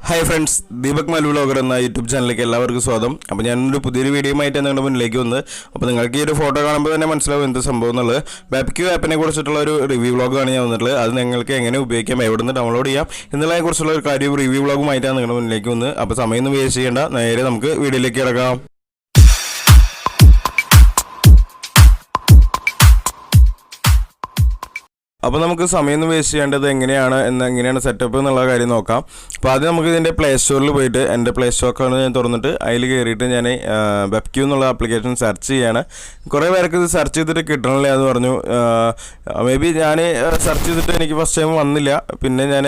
Hi friends, Deepak Malu vlogger എന്ന YouTube ചാനലിലേക്ക് എല്ലാവർക്കും സ്വാഗതം. അപ്പോൾ ഞാനൊരു പുതിയൊരു വീഡിയോയുമായിട്ട് നിങ്ങളുടെ മുന്നിലേക്ക് വന്ന് അപ്പോൾ നിങ്ങൾക്ക് ഈ ഒരു ഫോട്ടോ കാണുമ്പോൾ തന്നെ മനസ്സിലാവും എന്ത് സംഭവം എന്നുള്ളത്. ബെവq ആപ്പിനെ കുറിച്ചിട്ടുള്ള ഒരു റിവ്യൂ വ്ലോഗാണ് ഞാൻ വന്നിട്ടുള്ളത്. അത് നിങ്ങൾക്ക് എങ്ങനെ ഉപയോഗിക്കാം, എവിടെ നിന്ന് ഡൗൺലോഡ് ചെയ്യാം എന്നുള്ളതിനെക്കുറിച്ചുള്ള ഒരു കാര്യം റിവ്യൂ വ്ലോഗുമായിട്ടാണ് നിങ്ങളുടെ മുന്നിലേക്ക് വന്ന്. അപ്പോൾ സമയമൊന്നും വേസ്റ്റ് ചെയ്യേണ്ട, നേരെ നമുക്ക് വീഡിയോയിലേക്ക് കിടക്കാം. അപ്പോൾ നമുക്ക് സമയമൊന്നും വേസ്റ്റ് ചെയ്യേണ്ടത് എങ്ങനെയാണ് സെറ്റപ്പ് എന്നുള്ള കാര്യം നോക്കാം. അപ്പോൾ ആദ്യം നമുക്ക് ഇതിൻ്റെ പ്ലേ സ്റ്റോറിൽ പോയിട്ട് എൻ്റെ പ്ലേ സ്റ്റോറാണ് ഞാൻ തുറന്നിട്ട് അതിൽ കയറിയിട്ട് ഞാൻ ബെവq എന്നുള്ള ആപ്ലിക്കേഷൻ സെർച്ച് ചെയ്യാണ്. കുറേ പേർക്ക് ഇത് സെർച്ച് ചെയ്തിട്ട് കിട്ടണില്ല എന്ന് പറഞ്ഞു. മേ ബി ഞാൻ സെർച്ച് ചെയ്തിട്ട് എനിക്ക് ഫസ്റ്റ് ടൈം വന്നില്ല. പിന്നെ ഞാൻ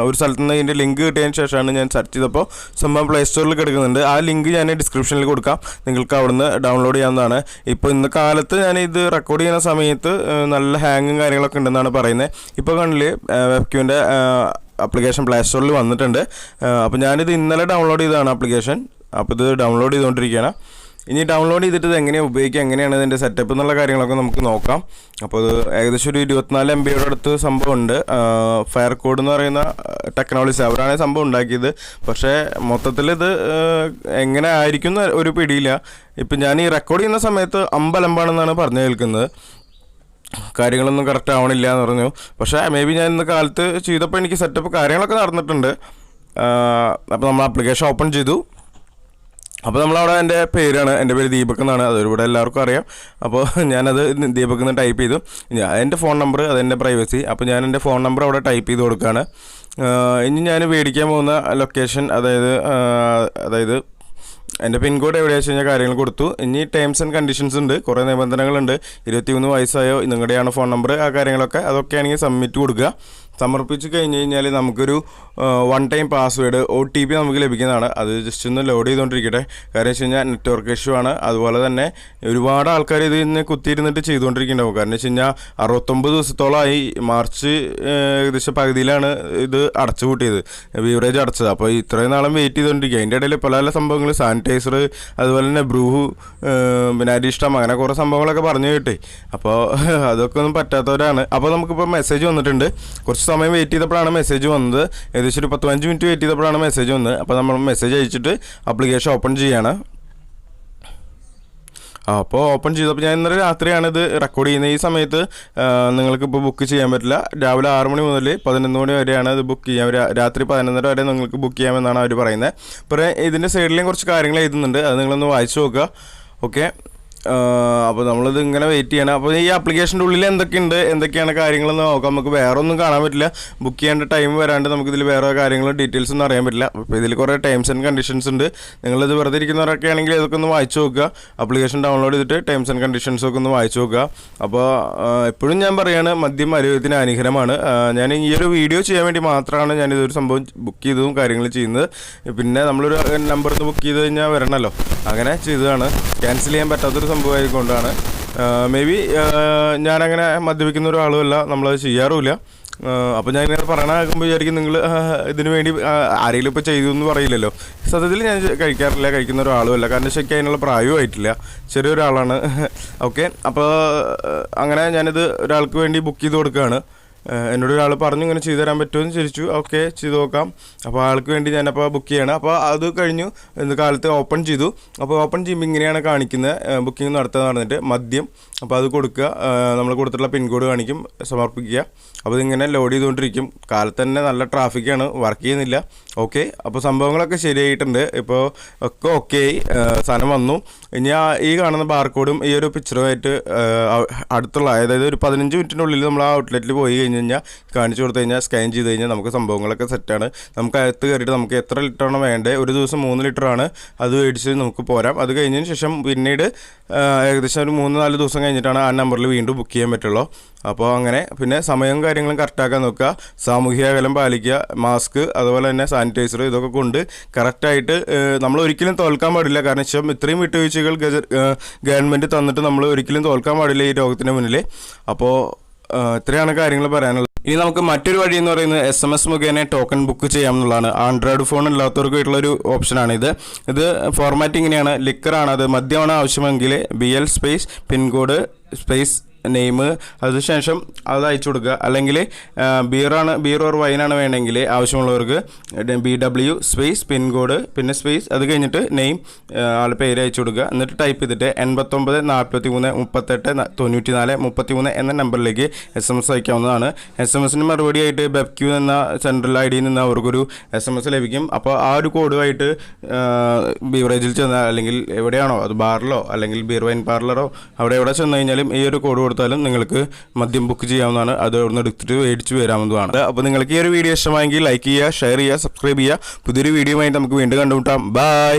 ഒരു സ്ഥലത്ത് നിന്ന് ഇതിൻ്റെ ലിങ്ക് കിട്ടിയതിന് ശേഷമാണ് ഞാൻ സെർച്ച് ചെയ്തപ്പോൾ സംഭവം പ്ലേ സ്റ്റോറിൽ കിടക്കുന്നുണ്ട്. ആ ലിങ്ക് ഞാൻ ഡിസ്ക്രിപ്ഷനിൽ കൊടുക്കാം, നിങ്ങൾക്ക് അവിടുന്ന് ഡൗൺലോഡ് ചെയ്യാവുന്നതാണ്. ഇപ്പോൾ ഇന്ന് കാലത്ത് ഞാൻ ഇത് റെക്കോർഡ് ചെയ്യുന്ന സമയത്ത് നല്ല ഹാങ്ങും കാര്യങ്ങളൊക്കെ ഉണ്ട് എന്നാണ് പറയുന്നത്. ഇപ്പോൾ കണ്ടില്ലേ, ബെവqൻ്റെ ആപ്ലിക്കേഷൻ പ്ലേ സ്റ്റോറിൽ വന്നിട്ടുണ്ട്. അപ്പോൾ ഞാനിത് ഇന്നലെ ഡൗൺലോഡ് ചെയ്തതാണ് ആപ്ലിക്കേഷൻ. അപ്പോൾ ഇത് ഡൗൺലോഡ് ചെയ്തുകൊണ്ടിരിക്കുകയാണ്. ഇനി ഡൗൺലോഡ് ചെയ്തിട്ട് ഇത് എങ്ങനെയാണ് ഉപയോഗിക്കുക, എങ്ങനെയാണ് ഇതിൻ്റെ സെറ്റപ്പ് എന്നുള്ള കാര്യങ്ങളൊക്കെ നമുക്ക് നോക്കാം. അപ്പോൾ ഇത് ഏകദേശം ഒരു 24 MB അടുത്ത് സംഭവം ഉണ്ട്. ഫയർ കോഡ് എന്ന് പറയുന്ന ടെക്നോളജി അവരാണ് സംഭവം ഉണ്ടാക്കിയത്. പക്ഷേ മൊത്തത്തിൽ ഇത് എങ്ങനെ ആയിരിക്കും ഒരു പിടിയില്ല. ഇപ്പം ഞാൻ ഈ റെക്കോർഡ് ചെയ്യുന്ന സമയത്ത് അമ്പലമ്പാണെന്നാണ് പറഞ്ഞു കേൾക്കുന്നത്. കാര്യങ്ങളൊന്നും കറക്റ്റ് ആവണില്ല എന്ന് പറഞ്ഞു. പക്ഷേ മേ ബി ഞാൻ ഇന്ന് കാലത്ത് ചെയ്തപ്പോൾ എനിക്ക് സെറ്റപ്പ് കാര്യങ്ങളൊക്കെ നടന്നിട്ടുണ്ട്. അപ്പോൾ നമ്മൾ ആപ്ലിക്കേഷൻ ഓപ്പൺ ചെയ്തു. അപ്പോൾ നമ്മളവിടെ എൻ്റെ പേര് ദീപക് എന്നാണ്, അതൊരുപാട് എല്ലാവർക്കും അറിയാം. അപ്പോൾ ഞാനത് ദീപക് എന്ന് ടൈപ്പ് ചെയ്തു. എൻ്റെ ഫോൺ നമ്പർ, അതെൻ്റെ പ്രൈവസി. അപ്പോൾ ഞാൻ എൻ്റെ ഫോൺ നമ്പർ അവിടെ ടൈപ്പ് ചെയ്ത് കൊടുക്കുകയാണ്. ഇനി ഞാൻ മേടിക്കാൻ പോകുന്ന ലൊക്കേഷൻ, അതായത് എൻ്റെ പിൻകോഡ് എവിടെയാണെന്ന് വെച്ച് കഴിഞ്ഞാൽ കാര്യങ്ങൾ കൊടുത്തു. ഇനി ടേംസ് ആൻഡ് കണ്ടീഷൻസ് ഉണ്ട്, കുറേ നിബന്ധനകളുണ്ട്. 21 വയസ്സായോ, നിങ്ങളുടെയാണ് ഫോൺ നമ്പർ, ആ കാര്യങ്ങളൊക്കെ അതൊക്കെയാണെങ്കിൽ സബ്മിറ്റ് കൊടുക്കുക. സമർപ്പിച്ച് കഴിഞ്ഞ് കഴിഞ്ഞാൽ നമുക്കൊരു 1 ടൈം പാസ്വേഡ് OTP നമുക്ക് ലഭിക്കുന്നതാണ്. അത് ജസ്റ്റ് ഒന്ന് ലോഡ് ചെയ്തുകൊണ്ടിരിക്കട്ടെ. കാര്യം വെച്ച് കഴിഞ്ഞാൽ നെറ്റ്വർക്ക് ഇഷ്യൂ ആണ്. അതുപോലെ തന്നെ ഒരുപാട് ആൾക്കാർ ഇത് ഇന്ന് കുത്തിയിരുന്നിട്ട് ചെയ്തുകൊണ്ടിരിക്കുന്നുണ്ടാവും. കാരണം വെച്ച് കഴിഞ്ഞാൽ 69 ദിവസത്തോളമായി. മാർച്ച് ഏകദേശം പകുതിയിലാണ് ഇത് അടച്ചു കൂട്ടിയത്, ബീവറേജ് അടച്ചത്. അപ്പോൾ ഇത്രയും നാളും വെയിറ്റ് ചെയ്തുകൊണ്ടിരിക്കുക. അതിൻ്റെ ഇടയിൽ പല പല സംഭവങ്ങൾ, സാനിറ്റൈസർ, അതുപോലെ തന്നെ ബ്രൂ, പിന്നെ അരിഷ്ടം, അങ്ങനെ കുറേ സംഭവങ്ങളൊക്കെ പറഞ്ഞു കേട്ടേ. അപ്പോൾ അതൊക്കെ ഒന്നും പറ്റാത്തവരാണ്. അപ്പോൾ നമുക്കിപ്പോൾ മെസ്സേജ് വന്നിട്ടുണ്ട്. കുറച്ച് സമയം വെയിറ്റ് ചെയ്തപ്പോഴാണ് മെസ്സേജ് വന്നത്. ഏകദേശം ഒരു 10-15 മിനിറ്റ് വെയിറ്റ് ചെയ്തപ്പോഴാണ് മെസ്സേജ് വന്നത്. അപ്പോൾ നമ്മൾ മെസ്സേജ് അയച്ചിട്ട് ആപ്ലിക്കേഷൻ ഓപ്പൺ ചെയ്യാണ്. അപ്പോൾ ഓപ്പൺ ചെയ്തപ്പോൾ ഞാൻ ഇന്നലെ രാത്രിയാണ് ഇത് റെക്കോർഡ് ചെയ്യുന്നത്. ഈ സമയത്ത് നിങ്ങൾക്കിപ്പോൾ ബുക്ക് ചെയ്യാൻ പറ്റില്ല. രാവിലെ 6 മണി മുതൽ 11 മണി വരെയാണ് ഇത് ബുക്ക് ചെയ്യാം. രാത്രി 11:30 വരെ നിങ്ങൾക്ക് ബുക്ക് ചെയ്യാമെന്നാണ് അവർ പറയുന്നത്. പിന്നെ ഇതിൻ്റെ സൈഡിലേയും കുറച്ച് കാര്യങ്ങൾ എഴുതുന്നുണ്ട്, അത് നിങ്ങളൊന്ന് വായിച്ചു നോക്കുക. ഓക്കെ, അപ്പോൾ നമ്മളിത് ഇങ്ങനെ വെയിറ്റ് ചെയ്യണം. അപ്പോൾ ഈ ആപ്ലിക്കേഷൻ്റെ ഉള്ളിൽ എന്തൊക്കെയാണ് കാര്യങ്ങളെന്ന് നോക്കാം. നമുക്ക് വേറെ ഒന്നും കാണാൻ പറ്റില്ല. ബുക്ക് ചെയ്യേണ്ട ടൈം വരാണ്ട് നമുക്കിതിൽ വേറെ കാര്യങ്ങളും ഡീറ്റെയിൽസ് ഒന്നും അറിയാൻ പറ്റില്ല. അപ്പോൾ ഇതിൽ കുറേ ടേംസ് ആൻഡ് കണ്ടീഷൻസ് ഉണ്ട്. നിങ്ങളിത് വെറുതെ ഇരിക്കുന്നവരൊക്കെ ആണെങ്കിൽ ഇതൊക്കെ ഒന്ന് വായിച്ചു നോക്കുക. ആപ്ലിക്കേഷൻ ഡൗൺലോഡ് ചെയ്തിട്ട് ടേംസ് ആൻഡ് കണ്ടീഷൻസൊക്കെ ഒന്ന് വായിച്ചു നോക്കുക. അപ്പോൾ എപ്പോഴും ഞാൻ പറയുകയാണ്, മദ്യം ആരോഗ്യത്തിന് ഹാനികരമാണ്. ഞാൻ ഈ ഒരു വീഡിയോ ചെയ്യാൻ വേണ്ടി മാത്രമാണ് ഞാനിതൊരു സംഭവം ബുക്ക് ചെയ്തതും കാര്യങ്ങൾ ചെയ്യുന്നത്. പിന്നെ നമ്മളൊരു നമ്പറിൽ നിന്ന് ബുക്ക് ചെയ്ത് കഴിഞ്ഞാൽ വരണമല്ലോ, അങ്ങനെ ചെയ്തതാണ്. ക്യാൻസൽ ചെയ്യാൻ പറ്റാത്തൊരു സംഭവമായിക്കൊണ്ടാണ്. മേ ബി ഞാനങ്ങനെ മദ്യപിക്കുന്ന ഒരാളുമല്ല, നമ്മളത് ചെയ്യാറുമില്ല. അപ്പോൾ ഞാൻ ഇങ്ങനെ പറയണമാകുമ്പോൾ വിചാരിക്കും നിങ്ങൾ ഇതിനു വേണ്ടി ആരെങ്കിലും ഇപ്പോൾ ചെയ്തു എന്ന് പറയില്ലല്ലോ. സത്യത്തിൽ ഞാൻ കഴിക്കാറില്ല, കഴിക്കുന്ന ഒരാളുമല്ല. കാരണം ശരിക്കും അതിനുള്ള പ്രായവും ആയിട്ടില്ല, ചെറിയൊരാളാണ്. ഓക്കെ, അപ്പോൾ അങ്ങനെ ഞാനിത് ഒരാൾക്ക് വേണ്ടി ബുക്ക് ചെയ്ത് കൊടുക്കുകയാണ്. എന്നോട് ഒരാൾ പറഞ്ഞു ഇങ്ങനെ ചെയ്തു തരാൻ പറ്റുമോ എന്ന് ചോദിച്ചു. ഓക്കെ, ചെയ്ത് നോക്കാം. അപ്പോൾ ആൾക്ക് വേണ്ടി ഞാനപ്പോൾ ബുക്ക് ചെയ്യണം. അപ്പോൾ അത് കഴിഞ്ഞു, ഇന്ന് കാലത്ത് ഓപ്പൺ ചെയ്തു. അപ്പോൾ ഓപ്പൺ ചെയ്യുമ്പോൾ ഇങ്ങനെയാണ് കാണിക്കുന്നത്, ബുക്കിംഗ് നടത്തുക പറഞ്ഞിട്ട് മദ്യം. അപ്പോൾ അത് കൊടുക്കുക, നമ്മൾ കൊടുത്തിട്ടുള്ള പിൻകോഡ് കാണിക്കും, സമർപ്പിക്കുക. അപ്പോൾ ഇതിങ്ങനെ ലോഡ് ചെയ്തുകൊണ്ടിരിക്കും. കാലത്ത് തന്നെ നല്ല ട്രാഫിക്കാണ്, വർക്ക് ചെയ്യുന്നില്ല. ഓക്കെ, അപ്പോൾ സംഭവങ്ങളൊക്കെ ശരിയായിട്ടുണ്ട്. ഇപ്പോൾ ഒക്കെ ഓക്കെ ആയി, സാധനം വന്നു. ഇനി ഈ കാണുന്ന ബാർകോഡും ഈ ഒരു പിക്ചറുമായിട്ട് അടുത്തുള്ള, അതായത് ഒരു 15 മിനിറ്റിനുള്ളിൽ നമ്മൾ ആ ഔട്ട്ലെറ്റിൽ പോയി കഴിഞ്ഞ് കഴിഞ്ഞാൽ കാണിച്ചു കൊടുത്തു കഴിഞ്ഞാൽ, സ്കാൻ ചെയ്ത് കഴിഞ്ഞാൽ നമുക്ക് സംഭവങ്ങളൊക്കെ സെറ്റാണ്. നമുക്ക് അകത്ത് കയറിയിട്ട് നമുക്ക് എത്ര ലിറ്ററാണ് വേണ്ടത്, ഒരു ദിവസം 3 ലിറ്ററാണ്, അത് മേടിച്ച് നമുക്ക് പോരാം. അത് കഴിഞ്ഞതിന് ശേഷം പിന്നീട് ഏകദേശം ഒരു 3-4 ദിവസം കഴിഞ്ഞിട്ടാണ് ആ നമ്പറിൽ വീണ്ടും ബുക്ക് ചെയ്യാൻ പറ്റുള്ളൂ. അപ്പോൾ അങ്ങനെ പിന്നെ സമയവും കാര്യങ്ങളും കറക്റ്റാക്കാൻ നോക്കുക, സാമൂഹിക അകലം പാലിക്കുക, മാസ്ക്, അതുപോലെ തന്നെ സാനിറ്റൈസർ, ഇതൊക്കെ കൊണ്ട് കറക്റ്റായിട്ട് നമ്മൾ ഒരിക്കലും തോൽക്കാൻ പാടില്ല. കാരണം വെച്ചാൽ ഇത്രയും വിട്ടുവീഴ്ചകൾ ഗവൺമെൻറ് തന്നിട്ട് നമ്മൾ ഒരിക്കലും തോൽക്കാൻ പാടില്ല ഈ രോഗത്തിന് മുന്നിൽ. അപ്പോൾ ഇത്രയാണ് കാര്യങ്ങൾ പറയാനുള്ളത്. ഇനി നമുക്ക് മറ്റൊരു വഴി എന്ന് പറയുന്നത് SMS മുഖേന ടോക്കൺ ബുക്ക് ചെയ്യാം എന്നുള്ളതാണ്. ആൻഡ്രോയിഡ് ഫോൺ ഇല്ലാത്തവർക്കായിട്ടുള്ളൊരു ഓപ്ഷനാണിത്. ഇത് ഫോർമാറ്റ് ഇങ്ങനെയാണ്, ലിക്കറാണ്, അത് മദ്യമാണ് ആവശ്യമെങ്കിൽ BL space pincode space name, അതിനുശേഷം അത് അയച്ചു കൊടുക്കുക. അല്ലെങ്കിൽ ബിയർ ഓർ വൈനാണ് വേണമെങ്കിൽ ആവശ്യമുള്ളവർക്ക് BW സ്പേസ് പിൻകോഡ് പിന്നെ സ്പേസ് അത് കഴിഞ്ഞിട്ട് നെയിം ആളുടെ പേര് അയച്ചു കൊടുക്കുക. എന്നിട്ട് ടൈപ്പ് ചെയ്തിട്ട് 89 43 38 94 33 എന്ന നമ്പറിലേക്ക് SMS അയക്കാവുന്നതാണ്. SMS മറുപടി ആയിട്ട് ബെവ്ക്യൂ എന്ന സെൻട്രൽ ID നിന്ന് അവർക്കൊരു SMS ലഭിക്കും. അപ്പോൾ ആ ഒരു കോഡുമായിട്ട് ബീവറേജിൽ ചെന്നാൽ അല്ലെങ്കിൽ എവിടെയാണോ അത് ബാറിലോ അല്ലെങ്കിൽ ബിയർ വൈൻ പാർലറോ എവിടെ ചെന്ന് കഴിഞ്ഞാലും ഈ ഒരു കോഡ് കൊടുത്താലും നിങ്ങൾക്ക് മദ്യം ബുക്ക് ചെയ്യാവുന്നതാണ്. അത് അവിടെ നിന്ന് എടുത്തിട്ട് മേടിച്ച് വരാവുന്നതാണ്. അപ്പോൾ നിങ്ങൾക്ക് ഈ ഒരു വീഡിയോ ഇഷ്ടമായെങ്കിൽ ലൈക്ക് ചെയ്യുക, ഷെയർ ചെയ്യുക, സബ്സ്ക്രൈബ് ചെയ്യുക. പുതിയൊരു വീഡിയോയുമായി നമുക്ക് വീണ്ടും കണ്ടുമുട്ടാം. ബൈ.